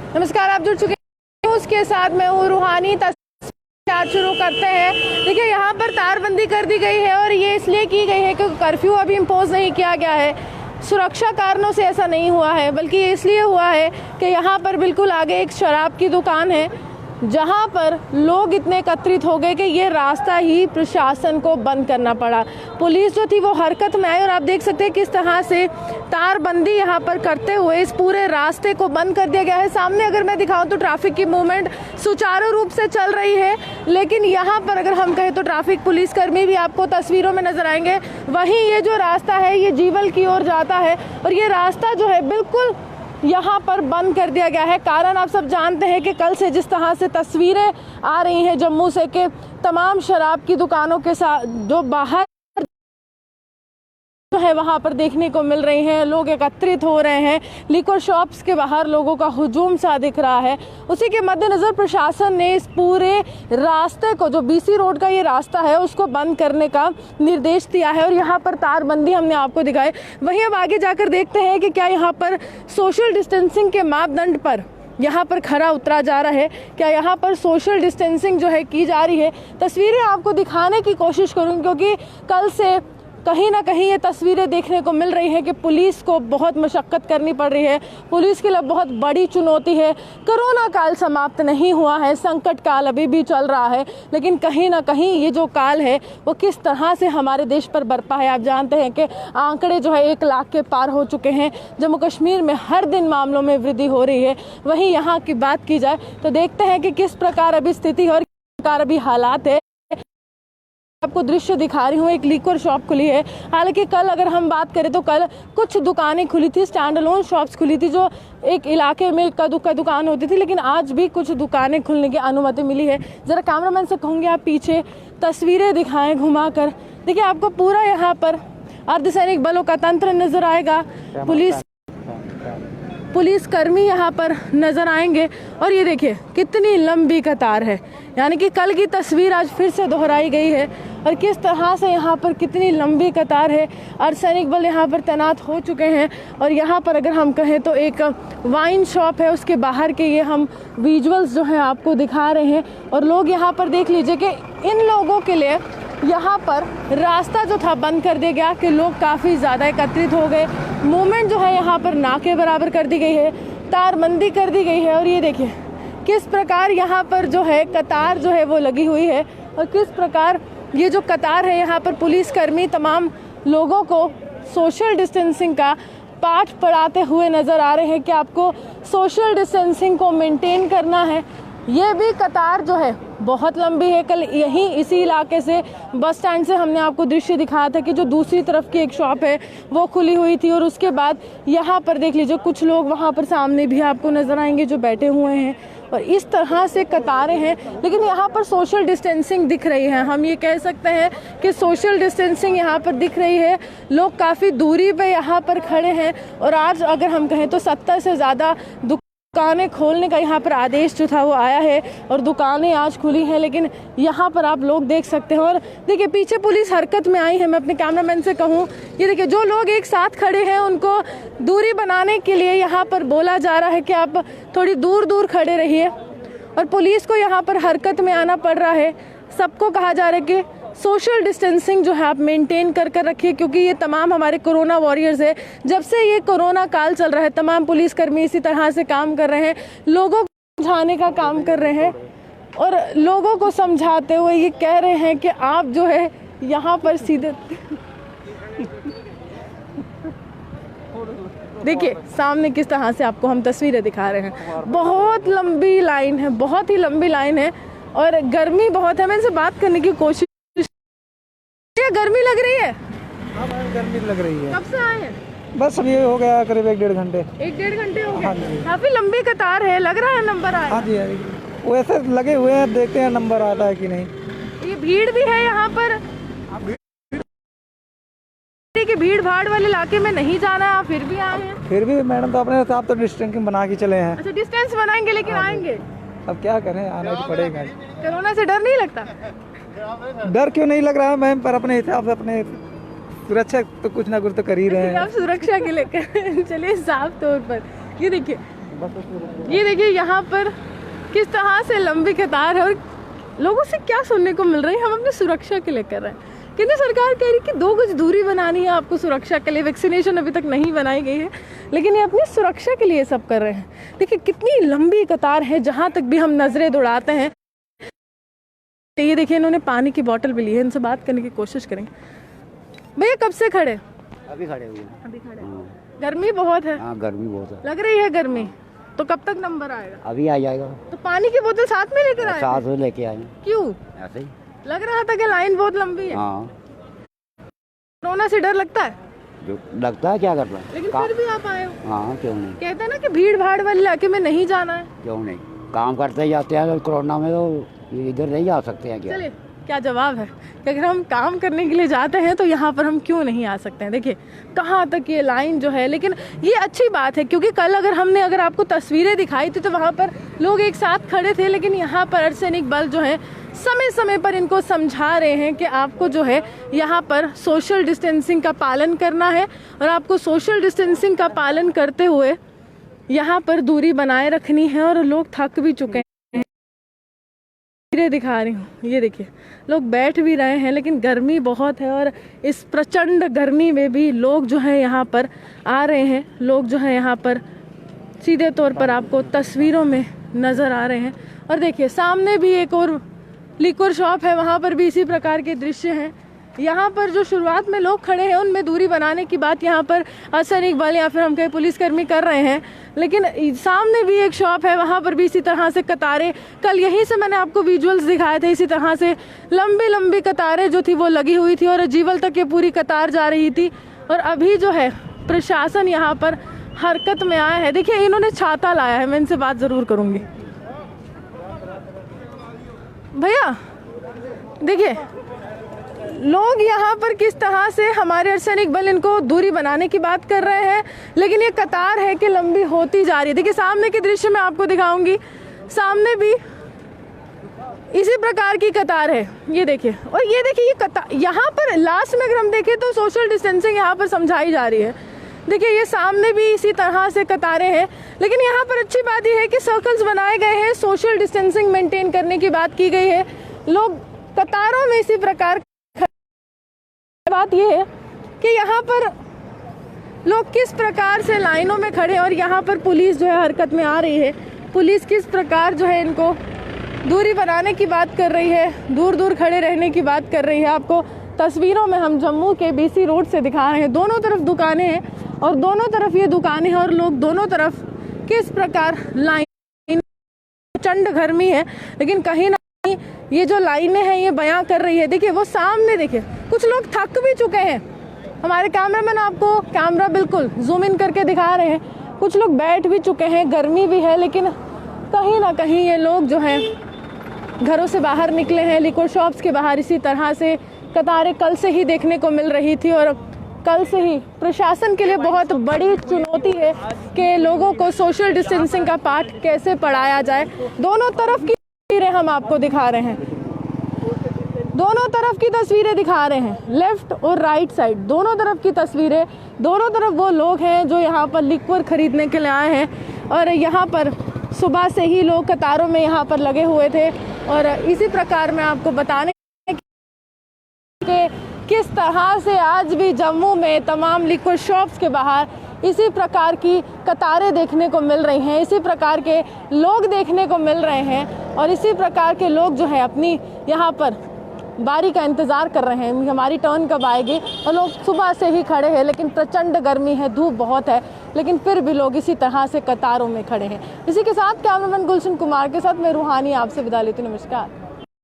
नमस्कार, आप जुड़ चुके हैं न्यूज़ के साथ। मैं हूँ रूहानी। तस्वीर शुरू करते हैं। देखिए, यहाँ पर तारबंदी कर दी गई है और ये इसलिए की गई है क्योंकि कर्फ्यू अभी इम्पोज नहीं किया गया है। सुरक्षा कारणों से ऐसा नहीं हुआ है, बल्कि ये इसलिए हुआ है कि यहाँ पर बिल्कुल आगे एक शराब की दुकान है, जहाँ पर लोग इतने एकत्रित हो गए कि ये रास्ता ही प्रशासन को बंद करना पड़ा। पुलिस जो थी वो हरकत में आई और आप देख सकते हैं किस तरह से तारबंदी यहाँ पर करते हुए इस पूरे रास्ते को बंद कर दिया गया है। सामने अगर मैं दिखाऊं तो ट्रैफिक की मूवमेंट सुचारू रूप से चल रही है, लेकिन यहाँ पर अगर हम कहें तो ट्रैफिक पुलिसकर्मी भी आपको तस्वीरों में नजर आएंगे। वहीं ये जो रास्ता है ये जीवल की ओर जाता है और ये रास्ता जो है बिल्कुल यहाँ पर बंद कर दिया गया है। कारण आप सब जानते हैं कि कल से जिस तरह से तस्वीरें आ रही हैं जम्मू से कि तमाम शराब की दुकानों के साथ जो बाहर जो है वहाँ पर देखने को मिल रही हैं, लोग एकत्रित हो रहे हैं, लिकर शॉप्स के बाहर लोगों का हुजूम सा दिख रहा है। उसी के मद्देनज़र प्रशासन ने इस पूरे रास्ते को, जो बीसी रोड का ये रास्ता है, उसको बंद करने का निर्देश दिया है और यहाँ पर तारबंदी हमने आपको दिखाई। वहीं अब आगे जाकर देखते हैं कि क्या यहाँ पर सोशल डिस्टेंसिंग के मापदंड पर यहाँ पर खरा उतरा जा रहा है, क्या यहाँ पर सोशल डिस्टेंसिंग जो है की जा रही है। तस्वीरें आपको दिखाने की कोशिश करूँगी क्योंकि कल से कहीं ना कहीं ये तस्वीरें देखने को मिल रही हैं कि पुलिस को बहुत मशक्क़त करनी पड़ रही है। पुलिस के लिए बहुत बड़ी चुनौती है। कोरोना काल समाप्त नहीं हुआ है, संकट काल अभी भी चल रहा है, लेकिन कहीं ना कहीं ये जो काल है वो किस तरह से हमारे देश पर बरपा है। आप जानते हैं कि आंकड़े जो है 1 लाख के पार हो चुके हैं। जम्मू कश्मीर में हर दिन मामलों में वृद्धि हो रही है। वहीं यहाँ की बात की जाए तो देखते हैं कि किस प्रकार अभी स्थिति और किस प्रकार अभी हालात है। आपको दृश्य दिखा रही हूँ, एक लिकर शॉप खुली है। हालांकि कल अगर हम बात करें तो कल कुछ दुकानें खुली थी, स्टैंड अलोन शॉप्स खुली थी, जो एक इलाके में इक्का दुक्का दुकान होती थी, लेकिन आज भी कुछ दुकानें खुलने की अनुमति मिली है। ज़रा कैमरामैन से कहूँगी आप पीछे तस्वीरें दिखाएं घुमाकर। देखिए, आपको पूरा यहाँ पर अर्धसैनिक बलों का तंत्र नजर आएगा, पुलिसकर्मी यहाँ पर नजर आएंगे और ये देखिए कितनी लंबी कतार है। यानी कि कल की तस्वीर आज फिर से दोहराई गई है और किस तरह से यहाँ पर कितनी लंबी कतार है। अर्धसैनिक बल यहाँ पर तैनात हो चुके हैं और यहाँ पर अगर हम कहें तो एक वाइन शॉप है, उसके बाहर के ये हम विजुअल्स जो हैं आपको दिखा रहे हैं। और लोग यहाँ पर देख लीजिए कि इन लोगों के लिए यहाँ पर रास्ता जो था बंद कर दिया गया कि लोग काफ़ी ज़्यादा एकत्रित हो गए। मूवमेंट जो है यहाँ पर ना के बराबर कर दी गई है, तारबंदी कर दी गई है और ये देखिए किस प्रकार यहाँ पर जो है कतार जो है वो लगी हुई है और किस प्रकार ये जो कतार है यहाँ पर पुलिसकर्मी तमाम लोगों को सोशल डिस्टेंसिंग का पाठ पढ़ाते हुए नज़र आ रहे हैं कि आपको सोशल डिस्टेंसिंग को मेंटेन करना है। ये भी कतार जो है बहुत लंबी है। कल यहीं इसी इलाके से बस स्टैंड से हमने आपको दृश्य दिखाया था कि जो दूसरी तरफ की एक शॉप है वो खुली हुई थी और उसके बाद यहाँ पर देख लीजिए कुछ लोग वहाँ पर सामने भी आपको नजर आएंगे जो बैठे हुए हैं और इस तरह से कतारें हैं। लेकिन यहाँ पर सोशल डिस्टेंसिंग दिख रही है, हम ये कह सकते हैं कि सोशल डिस्टेंसिंग यहाँ पर दिख रही है। लोग काफ़ी दूरी पे यहाँ पर खड़े हैं और आज अगर हम कहें तो 70 से ज़्यादा दुकानें खोलने का यहाँ पर आदेश जो था वो आया है और दुकानें आज खुली हैं। लेकिन यहाँ पर आप लोग देख सकते हैं और देखिए पीछे पुलिस हरकत में आई है। मैं अपने कैमरामैन से कहूँ, ये देखिए जो लोग एक साथ खड़े हैं उनको दूरी बनाने के लिए यहाँ पर बोला जा रहा है कि आप थोड़ी दूर दूर खड़े रहिए और पुलिस को यहाँ पर हरकत में आना पड़ रहा है। सबको कहा जा रहा है कि सोशल डिस्टेंसिंग जो है आप मेंटेन कर रखिए, क्योंकि ये तमाम हमारे कोरोना वॉरियर्स है। जब से ये कोरोना काल चल रहा है तमाम पुलिसकर्मी इसी तरह से काम कर रहे हैं, लोगों को समझाने का काम कर रहे हैं और लोगों को समझाते हुए ये कह रहे हैं कि आप जो है यहाँ पर सीधे देखिए सामने किस तरह से आपको हम तस्वीरें दिखा रहे हैं। बहुत लंबी लाइन है, बहुत ही लंबी लाइन है और गर्मी बहुत है। मैं इनसे बात करने की कोशिश, गर्मी लग रही है? हाँ गर्मी लग रही है। कब से आए हैं? बस अभी हो गया करीब 1-1.5 घंटे। 1-1.5 घंटे हो हाँ गए। काफी लंबी कतार है, लग रहा है नंबर आए। हाँ जी, वैसे लगे हुए हैं, देखते हैं नंबर आता है कि नहीं। ये भीड़ भी है यहाँ पर कि भीड़ भाड़ वाले इलाके में नहीं जाना है, आप फिर भी आए हैं? फिर भी मैडम तो अपने हिसाब तो डिस्टेंस बना के चले हैं। अच्छा, डिस्टेंस बनाएंगे लेकिन आएंगे। अब क्या करें, आना तो पड़ेगा। कोरोना से डर नहीं लगता? डर क्यों नहीं लग रहा है मैम, पर अपने हिसाब से अपने सुरक्षा तो कुछ ना कुछ तो कर ही रहे हैं। आप सुरक्षा के लिए चलिए साफ तौर पर ये देखिए ये देखिए यहाँ पर किस तरह से लंबी कतार है और लोगों से क्या सुनने को मिल रहा है, हम अपनी सुरक्षा के लिए कर रहे हैं। केंद्र सरकार कह रही कि 2 गज दूरी बनानी है आपको सुरक्षा के लिए, वैक्सीनेशन अभी तक नहीं बनाई गई है, लेकिन ये अपनी सुरक्षा के लिए सब कर रहे हैं। देखिए कितनी लंबी कतार है, जहाँ तक भी हम नजरें दौड़ाते हैं। ये देखिए इन्होंने पानी की बोतल भी ली है, इनसे बात करने की कोशिश करेंगे। भैया कब से खड़े? अभी खड़े हुए हैं। अभी खड़े। गर्मी बहुत है। हाँ गर्मी बहुत है। लग रही है गर्मी, तो कब तक नंबर आएगा? अभी आ जाएगा। तो पानी की बोतल साथ में लेकर आए? साथ में लेके आए। क्यों? ऐसे ही लग रहा था कि लाइन बहुत लंबी है। हाँ। कोरोना से डर लगता है? जो लगता है क्या करना है, लेकिन फिर भी आप आए हो। हाँ क्यों नहीं, कहते हैं ना कि भीड़ भाड़ वाले इलाके में नहीं जाना है। क्यों नहीं, काम करते ही जाते हैं। तो कोरोना में तो इधर नहीं आ सकते हैं क्या? चलिए क्या जवाब है कि अगर हम काम करने के लिए जाते हैं तो यहाँ पर हम क्यों नहीं आ सकते हैं। देखिए कहाँ तक ये लाइन जो है, लेकिन ये अच्छी बात है क्योंकि कल अगर आपको तस्वीरें दिखाई थी तो वहाँ पर लोग एक साथ खड़े थे, लेकिन यहाँ पर अर्धसैनिक बल जो है समय समय पर इनको समझा रहे हैं कि आपको जो है यहाँ पर सोशल डिस्टेंसिंग का पालन करना है और आपको सोशल डिस्टेंसिंग का पालन करते हुए यहाँ पर दूरी बनाए रखनी है। और लोग थक भी चुके हैं, दिखा रही हूँ, ये देखिए लोग बैठ भी रहे हैं, लेकिन गर्मी बहुत है और इस प्रचंड गर्मी में भी लोग जो है यहाँ पर आ रहे हैं। लोग जो है यहाँ पर सीधे तौर पर आपको तस्वीरों में नज़र आ रहे हैं। और देखिए सामने भी एक और लिक्वर शॉप है, वहाँ पर भी इसी प्रकार के दृश्य हैं। यहाँ पर जो शुरुआत में लोग खड़े हैं उनमें दूरी बनाने की बात यहाँ पर अर्धसैनिक बल या फिर हम कहें पुलिसकर्मी कर रहे हैं, लेकिन सामने भी एक शॉप है, वहाँ पर भी इसी तरह से कतारें, कल यहीं से मैंने आपको विजुअल्स दिखाए थे, इसी तरह से लंबी लंबी कतारें जो थी वो लगी हुई थी और जीवल तक ये पूरी कतार जा रही थी। और अभी जो है प्रशासन यहाँ पर हरकत में आया है। देखिए इन्होंने छाता लाया है, मैं इनसे बात ज़रूर करूँगी। भैया देखिए लोग यहाँ पर किस तरह से हमारे अर्धसैनिक बल इनको दूरी बनाने की बात कर रहे हैं, लेकिन ये कतार है कि लंबी होती जा रही है। देखिए सामने के दृश्य में आपको दिखाऊंगी, सामने भी इसी प्रकार की कतार है, ये देखिए। और ये देखिए ये कतार यहाँ पर लास्ट में अगर हम देखें तो सोशल डिस्टेंसिंग यहाँ पर समझाई जा रही है। देखिए ये सामने भी इसी तरह से कतारें हैं, लेकिन यहाँ पर अच्छी बात यह है कि सर्कल्स बनाए गए हैं, सोशल डिस्टेंसिंग मेंटेन करने की बात की गई है। लोग कतारों में इसी प्रकार, बात यह है कि यहाँ पर लोग किस प्रकार से लाइनों में खड़े हैं और यहाँ पर पुलिस जो है हरकत में आ रही है। पुलिस किस प्रकार जो है इनको दूरी बनाने की बात कर रही है, दूर दूर खड़े रहने की बात कर रही है। आपको तस्वीरों में हम जम्मू के BC रोड से दिखा रहे हैं, दोनों तरफ दुकानें हैं और दोनों तरफ ये दुकानें हैं और लोग दोनों तरफ किस प्रकार लाइन, प्रचंड गर्मी है लेकिन कहीं ना कहीं ये जो लाइनें हैं ये बयां कर रही है। देखिए वो सामने देखिए कुछ लोग थक भी चुके हैं, हमारे कैमरामैन आपको कैमरा बिल्कुल जूम इन करके दिखा रहे हैं। कुछ लोग बैठ भी चुके हैं, गर्मी भी है, लेकिन कहीं ना कहीं ये लोग जो हैं घरों से बाहर निकले हैं। लिक्वर शॉप्स के बाहर इसी तरह से कतारें कल से ही देखने को मिल रही थी और कल से ही प्रशासन के लिए बहुत बड़ी चुनौती है कि लोगों को सोशल डिस्टेंसिंग का पाठ कैसे पढ़ाया जाए। दोनों तरफ की तस्वीरें हम आपको दिखा रहे हैं, दोनों तरफ की तस्वीरें दिखा रहे हैं, लेफ्ट और राइट साइड दोनों तरफ की तस्वीरें। दोनों तरफ वो लोग हैं जो यहाँ पर लिक्वर खरीदने के लिए आए हैं और यहाँ पर सुबह से ही लोग कतारों में यहाँ पर लगे हुए थे। और इसी प्रकार मैं आपको बताने कि किस तरह से आज भी जम्मू में तमाम लिक्वर शॉप्स के बाहर इसी प्रकार की कतारें देखने को मिल रही हैं, इसी प्रकार के लोग देखने को मिल रहे हैं और इसी प्रकार के लोग जो है अपनी यहाँ पर बारी का इंतज़ार कर रहे हैं, हमारी टर्न कब आएगी। और लोग सुबह से ही खड़े हैं, लेकिन प्रचंड गर्मी है, धूप बहुत है, लेकिन फिर भी लोग इसी तरह से कतारों में खड़े हैं। इसी के साथ कैमरामैन गुलशन कुमार के साथ मैं रूहानी आपसे विदा लेती हूँ। नमस्कार।